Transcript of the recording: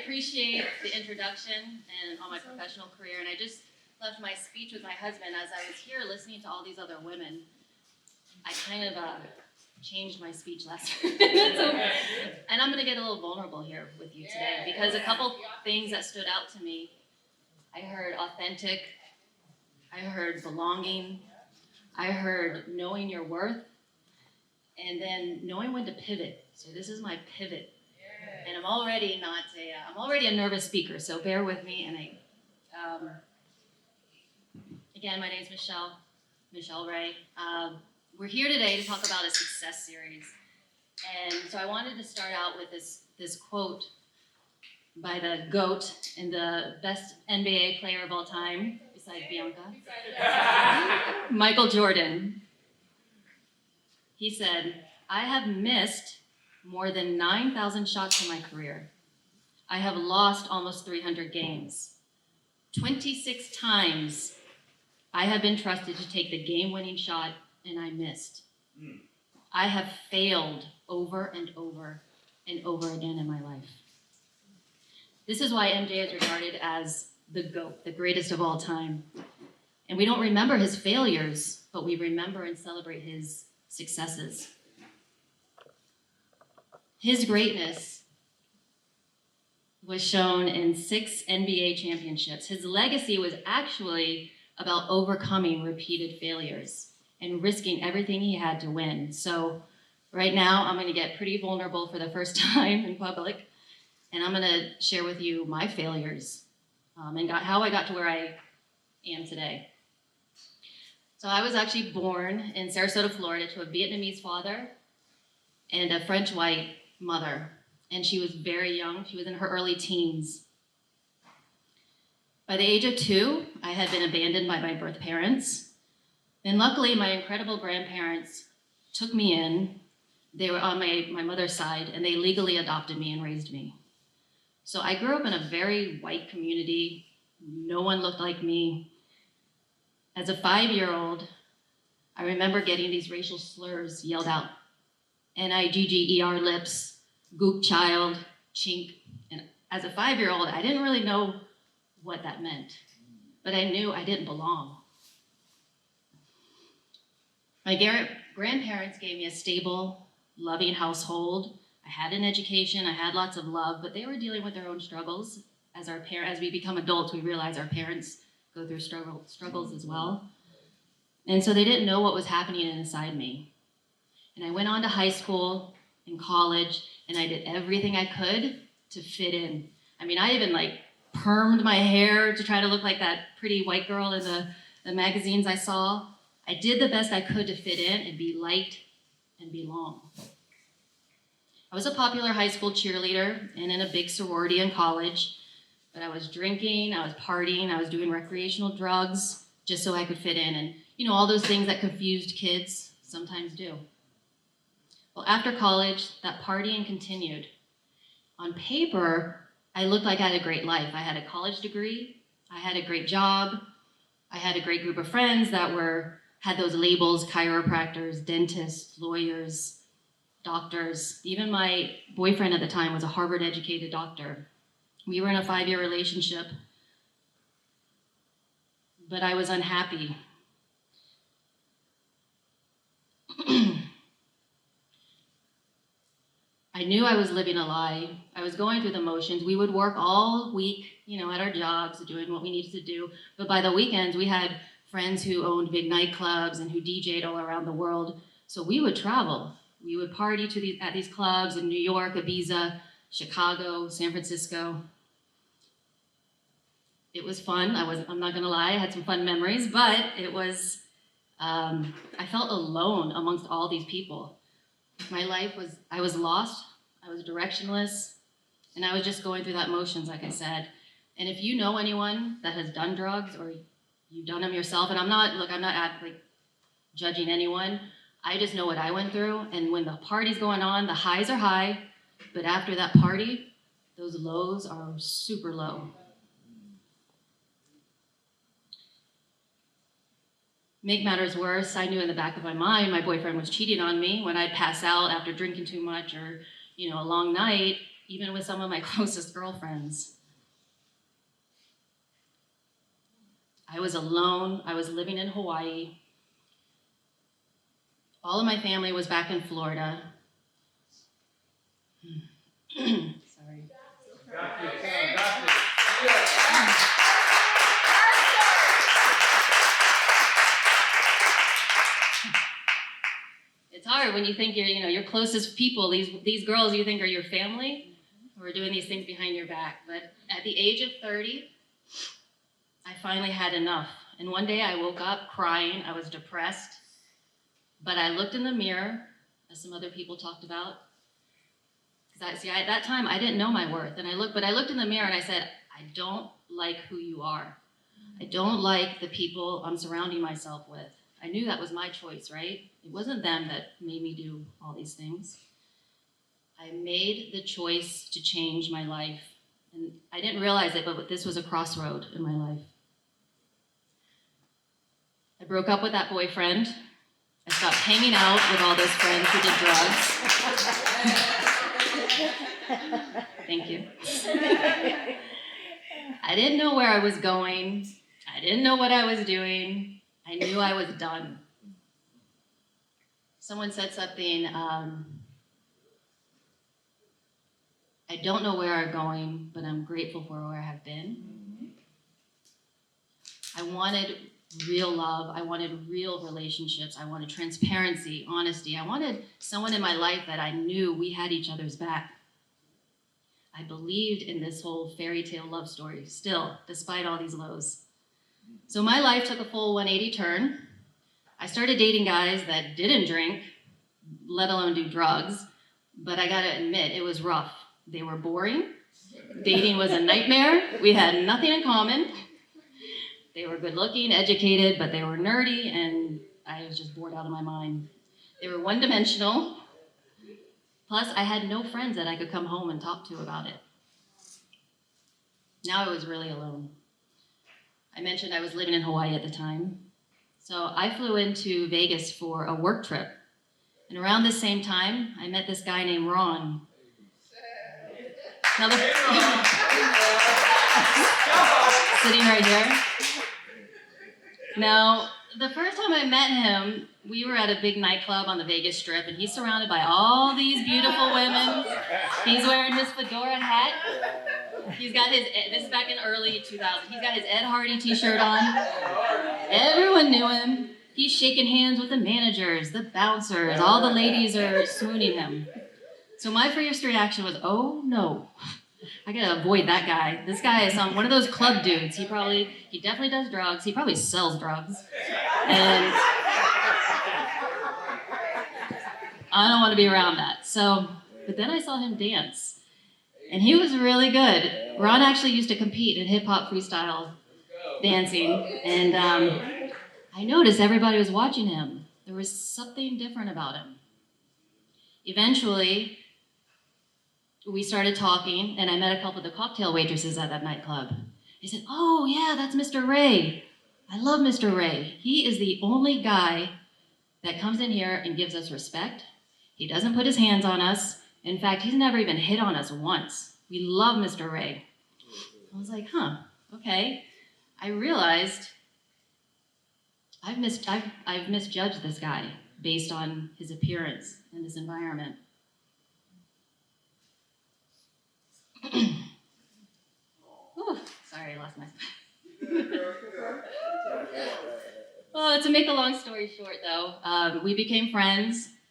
appreciate the introduction and on my professional career, and I just left my speech with my husband. As I was here listening to all these other women, I kind of changed my speech last week. Okay. And I'm going to get a little vulnerable here with you today, because a couple things that stood out to me. I heard authentic, I heard belonging, I heard knowing your worth, and then knowing when to pivot. So this is my pivot. And I'm already a nervous speaker, so bear with me. And again, my name is Michelle Ray. We're here today to talk about a success series. And so I wanted to start out with this quote by the GOAT and the best NBA player of all time, besides Bianca, Michael Jordan. He said, "I have missed more than 9,000 shots in my career. I have lost almost 300 games. 26 times I have been trusted to take the game-winning shot, and I missed. I have failed over and over and over again in my life." This is why MJ is regarded as the GOAT, the greatest of all time. And we don't remember his failures, but we remember and celebrate his successes. His greatness was shown in 6 NBA championships. His legacy was actually about overcoming repeated failures and risking everything he had to win. So right now, I'm going to get pretty vulnerable for the first time in public, and I'm going to share with you my failures and how I got to where I am today. So I was actually born in Sarasota, Florida, to a Vietnamese father and a French white mother, and she was very young. She was in her early teens. By the age of 2, I had been abandoned by my birth parents. And luckily, my incredible grandparents took me in. They were on my mother's side, and they legally adopted me and raised me. So I grew up in a very white community. No one looked like me. As a 5-year-old, I remember getting these racial slurs yelled out. N-I-G-G-E-R lips, gook child, chink. And as a 5-year-old, I didn't really know what that meant, but I knew I didn't belong. My grandparents gave me a stable, loving household. I had an education, I had lots of love, but they were dealing with their own struggles. As we become adults, we realize our parents go through struggles as well. And so they didn't know what was happening inside me. And I went on to high school and college, and I did everything I could to fit in. I mean, I even permed my hair to try to look like that pretty white girl in the magazines I saw. I did the best I could to fit in and be liked and belong. I was a popular high school cheerleader and in a big sorority in college, but I was drinking, I was partying, I was doing recreational drugs just so I could fit in, and all those things that confused kids sometimes do. Well, after college, that partying continued. On paper, I looked like I had a great life. I had a college degree, I had a great job, I had a great group of friends that had those labels: chiropractors, dentists, lawyers, doctors. Even my boyfriend at the time was a Harvard-educated doctor. We were in a 5-year relationship, but I was unhappy. I knew I was living a lie. I was going through the motions. We would work all week, at our jobs, doing what we needed to do. But by the weekends, we had friends who owned big nightclubs and who DJ'd all around the world. So we would travel. We would party at these clubs in New York, Ibiza, Chicago, San Francisco. It was fun. I'm not gonna lie, I had some fun memories, but it was, I felt alone amongst all these people. I was lost, I was directionless, and I was just going through that motions, like I said. And if you know anyone that has done drugs or you've done them yourself, and I'm not judging anyone, I just know what I went through. And when the party's going on, the highs are high, but after that party, those lows are super low. Make matters worse, I knew in the back of my mind my boyfriend was cheating on me when I'd pass out after drinking too much or, a long night. even with some of my closest girlfriends. I was alone. I was living in Hawaii. All of my family was back in Florida. Sorry. It's hard when you think your closest people, these girls you think are your family, who are doing these things behind your back. But at the age of 30, I finally had enough. And one day I woke up crying. I was depressed. But I looked in the mirror, as some other people talked about. Because at that time, I didn't know my worth. But I looked in the mirror and I said, I don't like who you are. I don't like the people I'm surrounding myself with. I knew that was my choice, right? It wasn't them that made me do all these things. I made the choice to change my life. And I didn't realize it, but this was a crossroad in my life. I broke up with that boyfriend. I stopped hanging out with all those friends who did drugs. Thank you. I didn't know where I was going. I didn't know what I was doing. I knew I was done. Someone said something, I don't know where I'm going, but I'm grateful for where I have been. I wanted real love. I wanted real relationships. I wanted transparency, honesty. I wanted someone in my life that I knew we had each other's back. I believed in this whole fairy tale love story still, despite all these lows. So my life took a full 180 turn. I started dating guys that didn't drink, let alone do drugs, but I gotta admit, it was rough. They were boring. Dating was a nightmare. We had nothing in common. They were good looking, educated, but they were nerdy, and I was just bored out of my mind. They were one-dimensional. Plus, I had no friends that I could come home and talk to about it. Now I was really alone. I mentioned I was living in Hawaii at the time. So I flew into Vegas for a work trip. And around the same time, I met this guy named Ron. Now sitting right here. Now, the first time I met him, we were at a big nightclub on the Vegas Strip, and he's surrounded by all these beautiful women. He's wearing his fedora hat. He's got his, this is back in early 2000, he's got his Ed Hardy t-shirt on. Everyone knew him. He's shaking hands with the managers, the bouncers, all the ladies are swooning him. So my first reaction was, oh no, I gotta avoid that guy. This guy is one of those club dudes. He definitely does drugs. He probably sells drugs. And I don't want to be around that. But then I saw him dance. And he was really good. Ron actually used to compete in hip-hop freestyle dancing. And I noticed everybody was watching him. There was something different about him. Eventually, we started talking, and I met a couple of the cocktail waitresses at that nightclub. They said, oh yeah, that's Mr. Ray. I love Mr. Ray. He is the only guy that comes in here and gives us respect. He doesn't put his hands on us. In fact, he's never even hit on us once. We love Mr. Ray. I was like, okay. I realized I've misjudged this guy based on his appearance and his environment. Ooh, sorry, I lost my... Well, to make a long story short, though, we became friends.